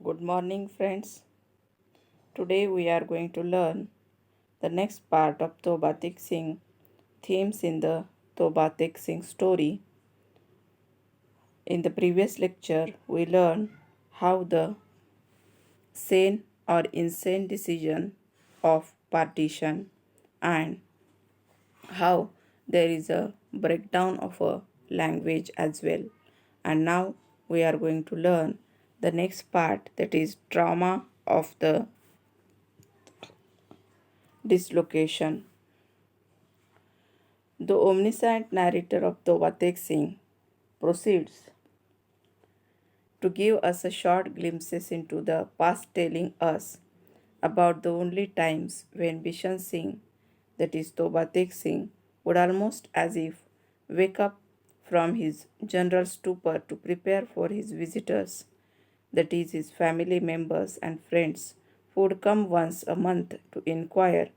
Good morning, friends. Today we are going to learn the next part of Toba Tek Singh themes in the Toba Tek Singh story. In the previous lecture, we learned how the sane or insane decision of partition and how there is a breakdown of a language as well. And now we are going to learn the next part, that is trauma of the dislocation. The omniscient narrator of Toba Tek Singh proceeds to give us a short glimpses into the past, telling us about the only times when Bishan Singh, that is Toba Tek Singh, would almost as if wake up from his general stupor to prepare for his visitors, that is his family members and friends, who would come once a month to inquire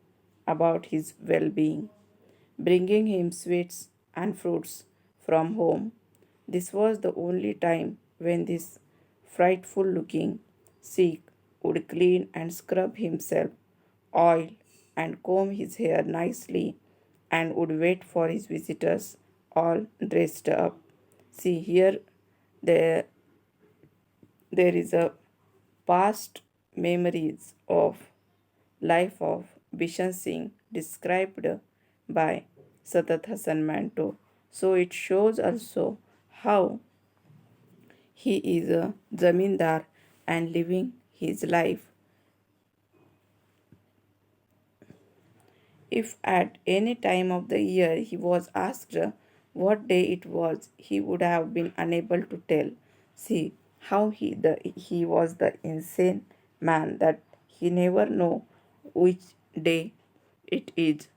about his well-being, bringing him sweets and fruits from home. This was the only time when this frightful looking Sikh would clean and scrub himself, oil and comb his hair nicely, and would wait for his visitors all dressed up. See here, there, there is a past memories of life of Bishan Singh described by Sadat Hassan Manto. So it shows also how he is a zamindar and living his life. If at any time of the year he was asked what day it was, he would have been unable to tell. See how he was the insane man that he never know which day it is.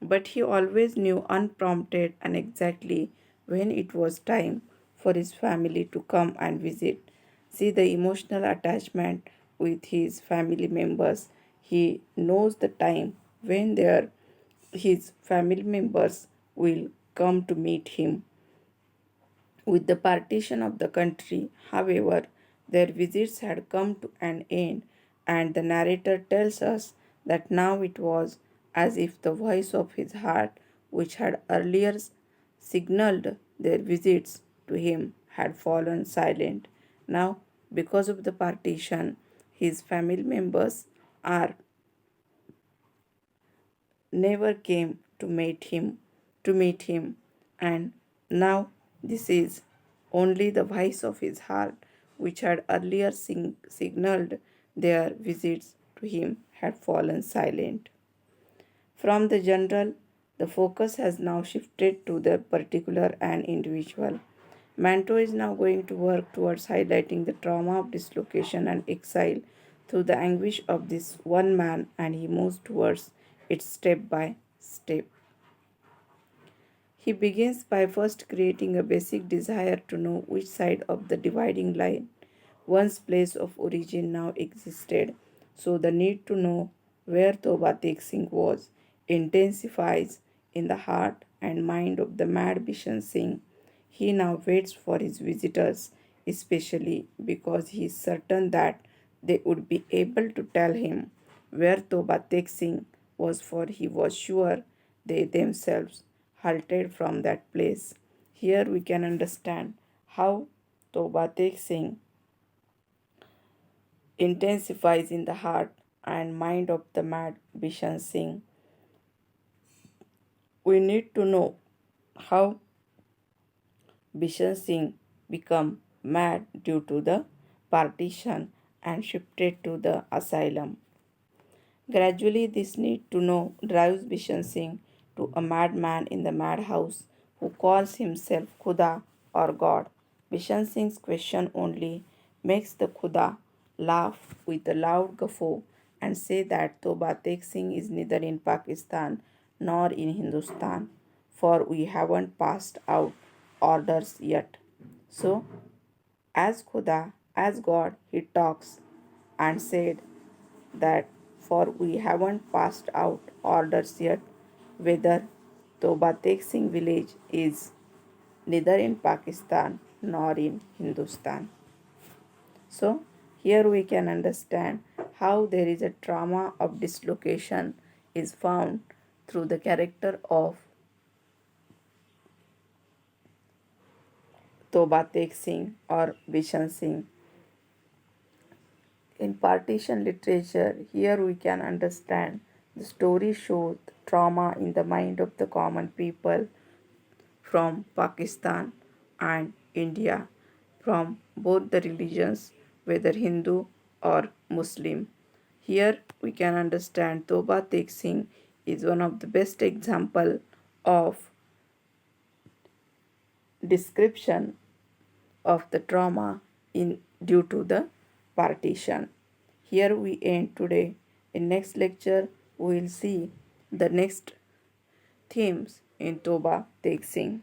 But he always knew unprompted and exactly when it was time for his family to come and visit. See the emotional attachment with his family members. He knows the time when his family members will come to meet him. With the partition of the country, however, their visits had come to an end, and the narrator tells us that now it was as if the voice of his heart, which had earlier signaled their visits to him, had fallen silent. Now, because of the partition, his family members are never came to meet him, and now this is only the voice of his heart, which had earlier signaled their visits to him, had fallen silent. From the general, the focus has now shifted to the particular and individual. Manto is now going to work towards highlighting the trauma of dislocation and exile through the anguish of this one man, and he moves towards it step by step. He begins by first creating a basic desire to know which side of the dividing line one's place of origin now existed. So the need to know where Toba Tek Singh was intensifies in the heart and mind of the mad Bishan Singh. He now waits for his visitors, especially because he is certain that they would be able to tell him where Toba Tek Singh was, for he was sure they themselves halted from that place. Here we can understand how Toba Tek Singh intensifies in the heart and mind of the mad Bishan Singh. We need to know how Bishan Singh become mad due to the partition and shifted to the asylum. Gradually, this need to know drives Bishan Singh to a madman in the madhouse who calls himself Khuda or God. Bishan Singh's question only makes the Khuda laugh with a loud guffaw and say that Toba Tek Singh is neither in Pakistan nor in Hindustan, for we haven't passed out orders yet. So, as Khuda, as God, he talks and said that for we haven't passed out orders yet whether Toba Tek Singh village is neither in Pakistan nor in Hindustan. So Here we can understand how there is a trauma of dislocation is found through the character of Toba Tek Singh or Bishan Singh. In partition literature, here we can understand the story shows trauma in the mind of the common people from Pakistan and India, from both the religions, whether Hindu or Muslim. Here we can understand Toba Tek Singh is one of the best example of description of the trauma in due to the partition. Here we end today. In next lecture we will see the next themes in Toba Tek Singh.